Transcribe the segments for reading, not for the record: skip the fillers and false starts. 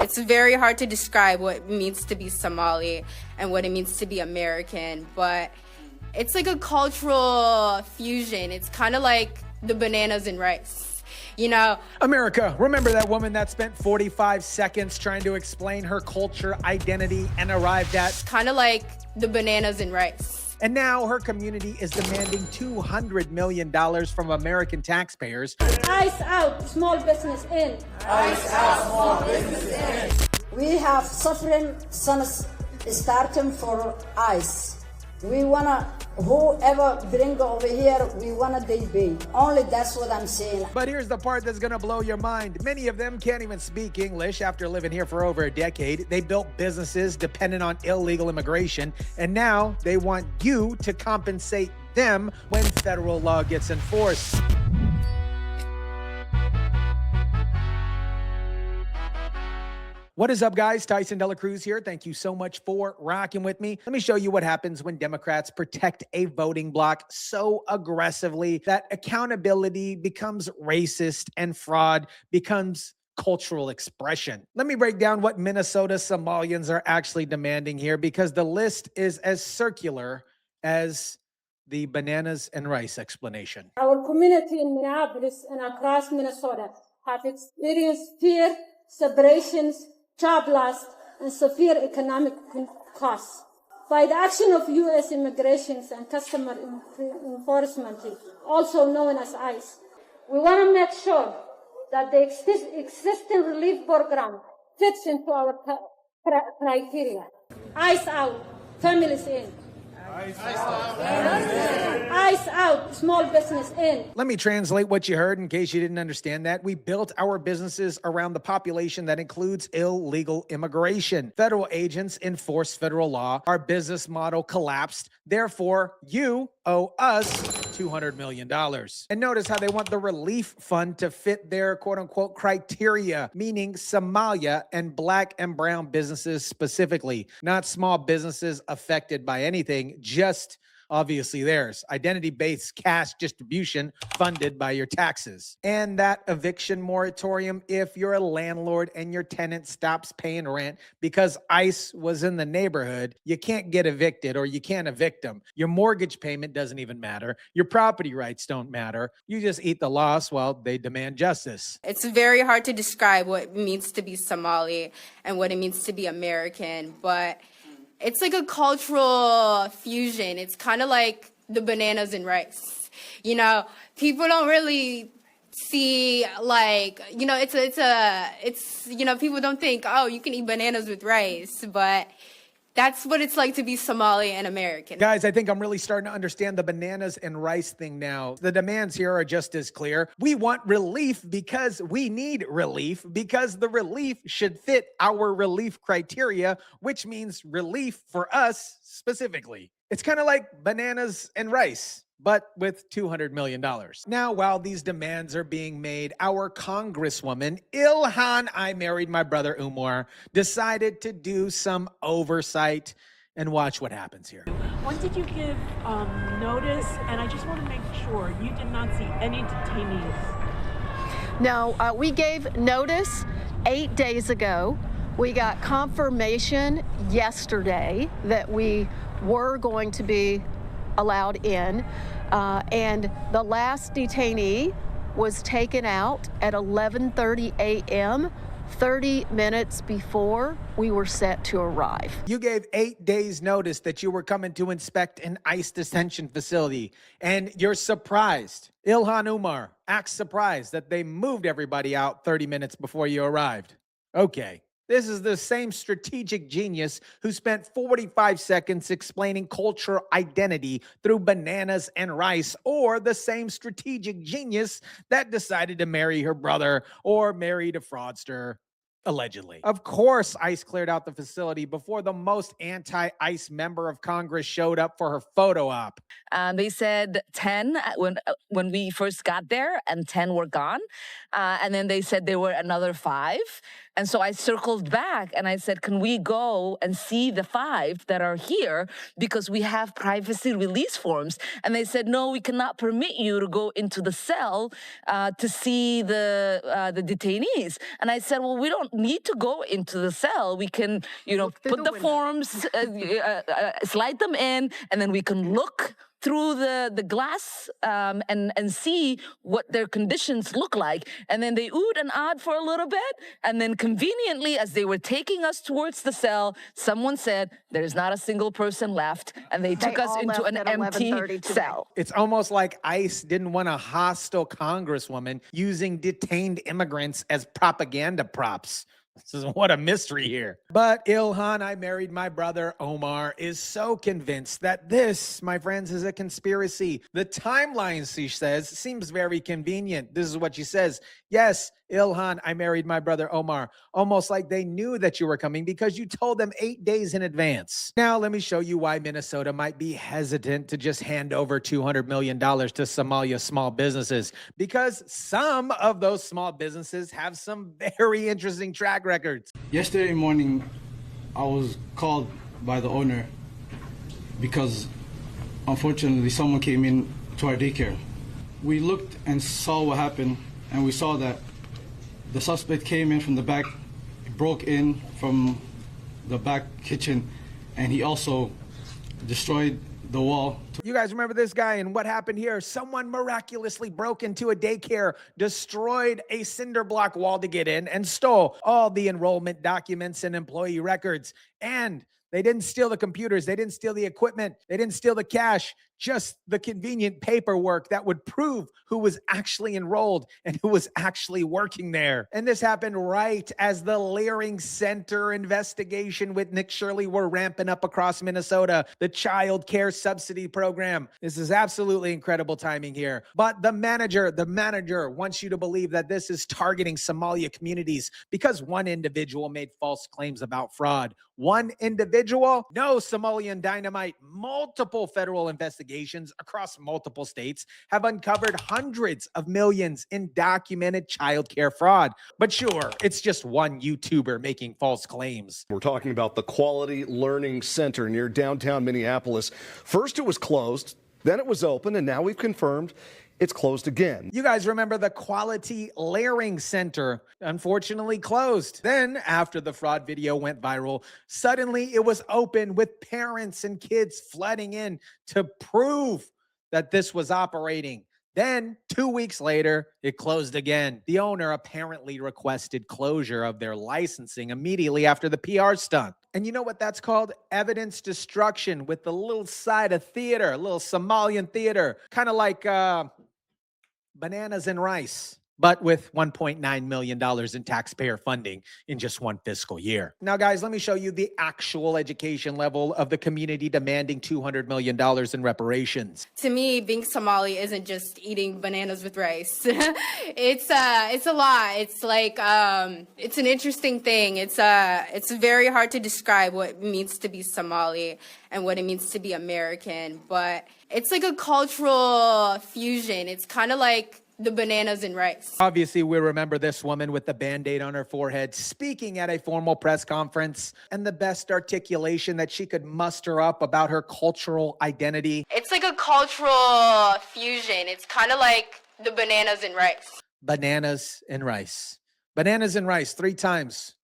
It's very hard to describe what it means to be Somali and what it means to be American, but it's like a cultural fusion. It's kind of like the bananas and rice, you know? America, remember that woman that spent 45 seconds trying to explain her culture, identity, and arrived at? Kind of like the bananas and rice. And now her community is demanding $200 million from American taxpayers. Ice out, small business in. Ice out, small business in. We have suffering sons starting for ICE. We wanna, whoever bring over here, we wanna they pay. Only that's what I'm saying. But here's the part that's gonna blow your mind. Many of them can't even speak English after living here for over a decade. They built businesses dependent on illegal immigration, and now they want you to compensate them when federal law gets enforced. What is up, guys? Tyson DeLaCruz here. Thank you so much for rocking with me. Let me show you what happens when Democrats protect a voting bloc so aggressively that accountability becomes racist and fraud becomes cultural expression. Let me break down what Minnesota Somalians are actually demanding here, because the list is as circular as the bananas and rice explanation. Our community in Minneapolis and across Minnesota have experienced fear, separations, job loss, and severe economic costs. By the action of U.S. Immigration and Customer Enforcement, also known as ICE, we want to make sure that the existing relief program fits into our criteria. ICE out, families in. Ice out. Ice out, small business in. Let me translate what you heard in case you didn't understand that. We built our businesses around the population that includes illegal immigration. Federal agents enforce federal law. Our business model collapsed. Therefore, you owe us $200 million. And notice how they want the relief fund to fit their quote unquote criteria, meaning Somalia and black and brown businesses specifically, not small businesses affected by anything, just obviously theirs. Identity-based cash distribution funded by your taxes. And that eviction moratorium, if you're a landlord and your tenant stops paying rent because ICE was in the neighborhood, you can't get evicted, or you can't evict them. Your mortgage payment doesn't even matter. Your property rights don't matter. You just eat the loss while they demand justice. It's very hard to describe what it means to be Somali and what it means to be American, but it's like a cultural fusion. It's kind of like the bananas and rice. You know, people don't really see, like, you know, it's you know, people don't think, oh, you can eat bananas with rice, but that's what it's like to be Somali and American. Guys, I think I'm really starting to understand the bananas and rice thing now. The demands here are just as clear. We want relief because we need relief, because the relief should fit our relief criteria, which means relief for us specifically. It's kind of like bananas and rice, but with $200 million. Now, while these demands are being made, our congresswoman, Ilhan I Married My Brother Umar, decided to do some oversight, and watch what happens here. When did you give notice? And I just want to make sure you did not see any detainees. No, we gave notice 8 days ago. We got confirmation yesterday that we were going to be allowed in, and the last detainee was taken out at 11:30 a.m., 30 minutes before we were set to arrive. You gave 8 days notice that you were coming to inspect an ICE detention facility, and you're surprised. Ilhan Umar acts surprised that they moved everybody out 30 minutes before you arrived. Okay. This is the same strategic genius who spent 45 seconds explaining cultural identity through bananas and rice, or the same strategic genius that decided to marry her brother or married a fraudster, allegedly. Of course, ICE cleared out the facility before the most anti-ICE member of Congress showed up for her photo op. They said 10 when we first got there, and 10 were gone. And then they said there were another 5. And so I circled back and I said, can we go and see the 5 that are here because we have privacy release forms? And they said, no, we cannot permit you to go into the cell to see the detainees. And I said, well, we don't need to go into the cell. We can, put the forms, slide them in, and then we can look through the glass and see what their conditions look like. And then they oohed and ahed for a little bit. And then conveniently, as they were taking us towards the cell, someone said, there's not a single person left. And they took us into an empty cell. It's almost like ICE didn't want a hostile congresswoman using detained immigrants as propaganda props. What a mystery here. But Ilhan, I married my brother Omar, is so convinced that this, my friends, is a conspiracy. The timeline, she says, seems very convenient. This is what she says. Yes, Ilhan, I married my brother Omar. Almost like they knew that you were coming because you told them 8 days in advance. Now, let me show you why Minnesota might be hesitant to just hand over $200 million to Somalia small businesses. Because some of those small businesses have some very interesting track records. Yesterday morning, I was called by the owner because unfortunately someone came in to our daycare. We looked and saw what happened, and we saw that the suspect came in from the back, broke in from the back kitchen, and he also destroyed the wall. You guys remember this guy and what happened here? Someone miraculously broke into a daycare, destroyed a cinder block wall to get in, and stole all the enrollment documents and employee records. And they didn't steal the computers. They didn't steal the equipment. They didn't steal the cash, just the convenient paperwork that would prove who was actually enrolled and who was actually working there. And this happened right as the Learing Center investigation with Nick Shirley were ramping up across Minnesota, the Childcare subsidy program. This is absolutely incredible timing here. But the manager wants you to believe that this is targeting Somalia communities because one individual made false claims about fraud. One individual? No, Somalian dynamite. Multiple federal investigations across multiple states have uncovered hundreds of millions in documented childcare fraud. But sure, it's just one YouTuber making false claims. We're talking about the Quality Learning Center near downtown Minneapolis. First it was closed, then it was open, and now we've confirmed it's closed again. You guys remember the Quality Learing Center, unfortunately closed. Then, after the fraud video went viral, suddenly it was open with parents and kids flooding in to prove that this was operating. Then, 2 weeks later, it closed again. The owner apparently requested closure of their licensing immediately after the PR stunt. And you know what that's called? Evidence destruction with the little side of theater, a little Somalian theater, kind of like bananas and rice, but with $1.9 million in taxpayer funding in just one fiscal year. Now, guys, let me show you the actual education level of the community demanding $200 million in reparations. To me, being Somali isn't just eating bananas with rice. It's a lot. It's like, it's an interesting thing. It's very hard to describe what it means to be Somali and what it means to be American, but it's like a cultural fusion. It's kind of like the bananas and rice. Obviously, we remember this woman with the Band-Aid on her forehead speaking at a formal press conference, and the best articulation that she could muster up about her cultural identity. It's like a cultural fusion. It's kind of like the bananas and rice. Bananas and rice. Bananas and rice 3 times.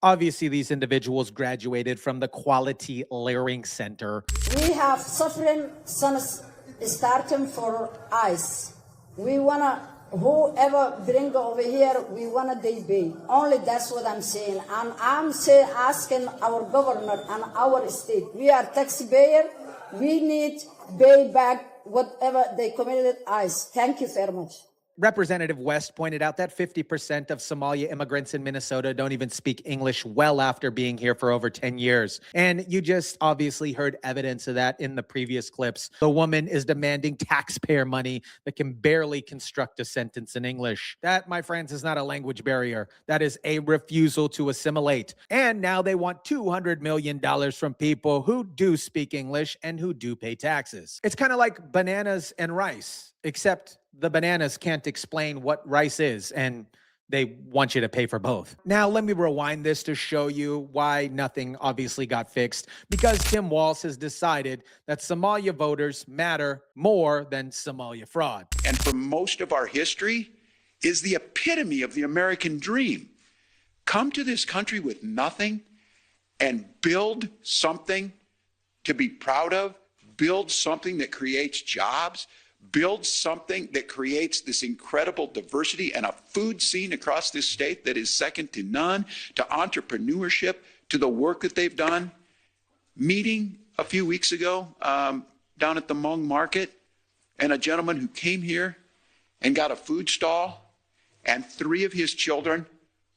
Obviously, these individuals graduated from the Quality Learing Center. We have suffering sons starting for ICE. We wanna, whoever bring over here, we wanna they pay. Only that's what I'm saying. And I'm asking our governor and our state. We are taxpayer. We need pay back whatever they committed ICE. Thank you very much. Representative West pointed out that 50% of Somalia immigrants in Minnesota don't even speak English well after being here for over 10 years. And you just obviously heard evidence of that in the previous clips. The woman is demanding taxpayer money that can barely construct a sentence in English. That, my friends, is not a language barrier. That is a refusal to assimilate. And now they want $200 million from people who do speak English and who do pay taxes. It's kind of like bananas and rice, except the bananas can't explain what rice is, and they want you to pay for both. Now, let me rewind this to show you why nothing obviously got fixed. Because Tim Walz has decided that Somalia voters matter more than Somalia fraud. And for most of our history is the epitome of the American dream. Come to this country with nothing and build something to be proud of, build something that creates jobs, build something that creates this incredible diversity and a food scene across this state that is second to none, to entrepreneurship, to the work that they've done. Meeting a few weeks ago down at the Hmong market, and a gentleman who came here and got a food stall, and 3 of his children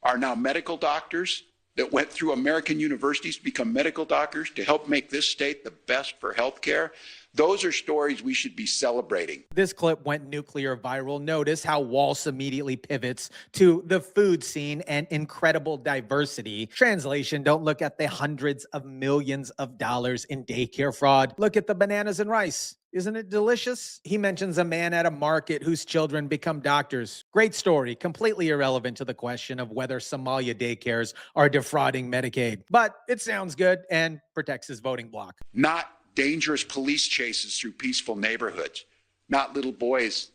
are now medical doctors that went through American universities to become medical doctors to help make this state the best for healthcare. Those are stories we should be celebrating. This clip went nuclear viral. Notice how Walz immediately pivots to the food scene and incredible diversity. Translation, don't look at the hundreds of millions of dollars in daycare fraud. Look at the bananas and rice. Isn't it delicious? He mentions a man at a market whose children become doctors. Great story, completely irrelevant to the question of whether Somalia daycares are defrauding Medicaid. But it sounds good and protects his voting bloc. Not dangerous police chases through peaceful neighborhoods, not little boys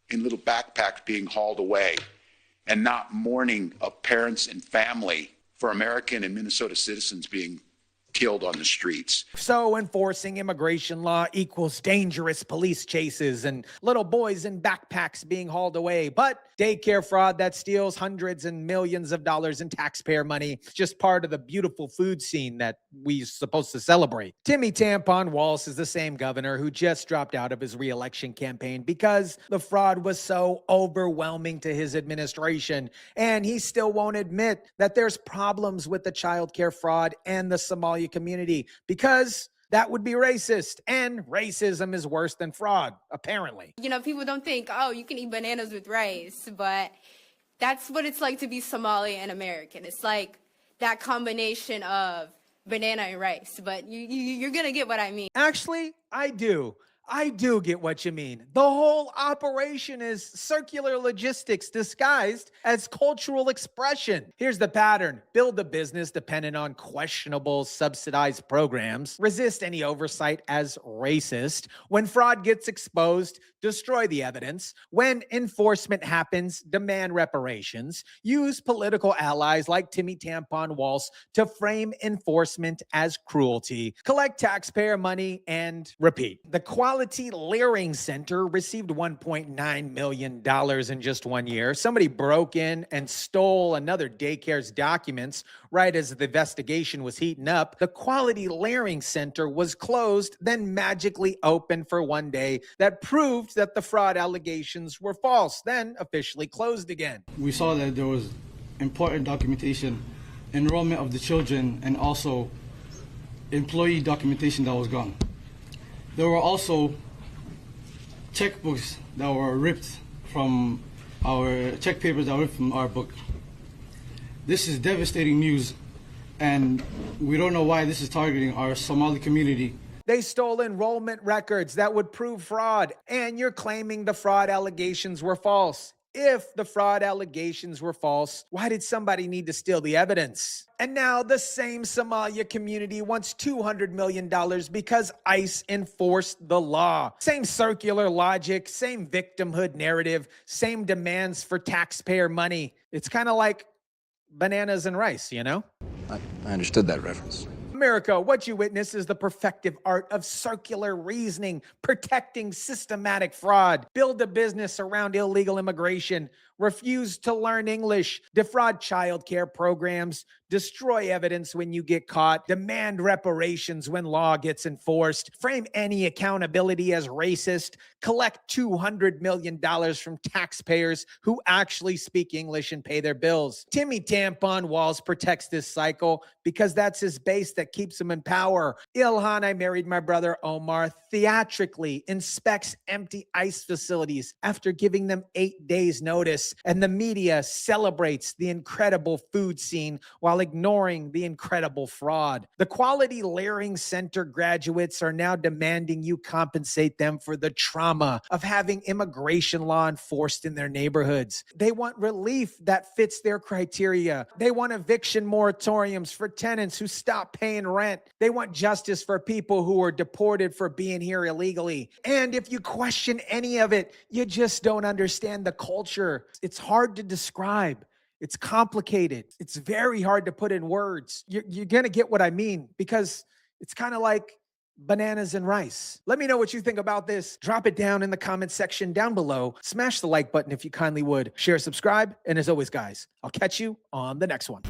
in little backpacks being hauled away, and not mourning of parents and family for American and Minnesota citizens being killed on the streets. So enforcing immigration law equals dangerous police chases and little boys in backpacks being hauled away. But daycare fraud that steals hundreds and millions of dollars in taxpayer money is just part of the beautiful food scene that we're supposed to celebrate. Timmy Tampon Walz is the same governor who just dropped out of his re-election campaign because the fraud was so overwhelming to his administration. And he still won't admit that there's problems with the childcare fraud and the Somali community because that would be racist, and racism is worse than fraud, apparently. You know, people don't think, oh, you can eat bananas with rice, but that's what it's like to be Somali and American. It's like that combination of banana and rice, but you're gonna get what I mean. Actually, I do get what you mean. The whole operation is circular logistics disguised as cultural expression. Here's the pattern. Build a business dependent on questionable subsidized programs. Resist any oversight as racist. When fraud gets exposed, destroy the evidence. When enforcement happens, demand reparations. Use political allies like Timmy Tampon Walz to frame enforcement as cruelty. Collect taxpayer money and repeat. The quality Learing Center received $1.9 million in just 1 year. Somebody broke in and stole another daycare's documents right as the investigation was heating up. The quality Learing Center was closed, then magically opened for 1 day. That proved that the fraud allegations were false, then officially closed again. We saw that there was important documentation, enrollment of the children, and also employee documentation that was gone. There were also checkbooks that were ripped from our check papers that were ripped from our book. This is devastating news, and we don't know why this is targeting our Somali community. They stole enrollment records that would prove fraud, and you're claiming the fraud allegations were false. If the fraud allegations were false, why did somebody need to steal the evidence? And now the same Somalia community wants $200 million because ICE enforced the law. Same circular logic, same victimhood narrative, same demands for taxpayer money. It's kind of like bananas and rice, you know? I understood that reference. America, what you witness is the perfective art of circular reasoning, protecting systematic fraud, build a business around illegal immigration, refuse to learn English, defraud childcare programs, destroy evidence when you get caught, demand reparations when law gets enforced, frame any accountability as racist, collect $200 million from taxpayers who actually speak English and pay their bills. Timmy Tampon Walz protects this cycle because that's his base that keeps him in power. Ilhan, I married my brother Omar, theatrically inspects empty ICE facilities after giving them 8 days notice. And the media celebrates the incredible food scene while while ignoring the incredible fraud. The quality Learing Center graduates are now demanding you compensate them for the trauma of having immigration law enforced in their neighborhoods. They want relief that fits their criteria. They want eviction moratoriums for tenants who stop paying rent. They want justice for people who are deported for being here illegally. And if you question any of it, you just don't understand the culture. It's hard to describe. It's complicated. It's very hard to put in words. You're going to get what I mean, because it's kind of like bananas and rice. Let me know what you think about this. Drop it down in the comment section down below. Smash the like button if you kindly would. Share, subscribe. And as always, guys, I'll catch you on the next one.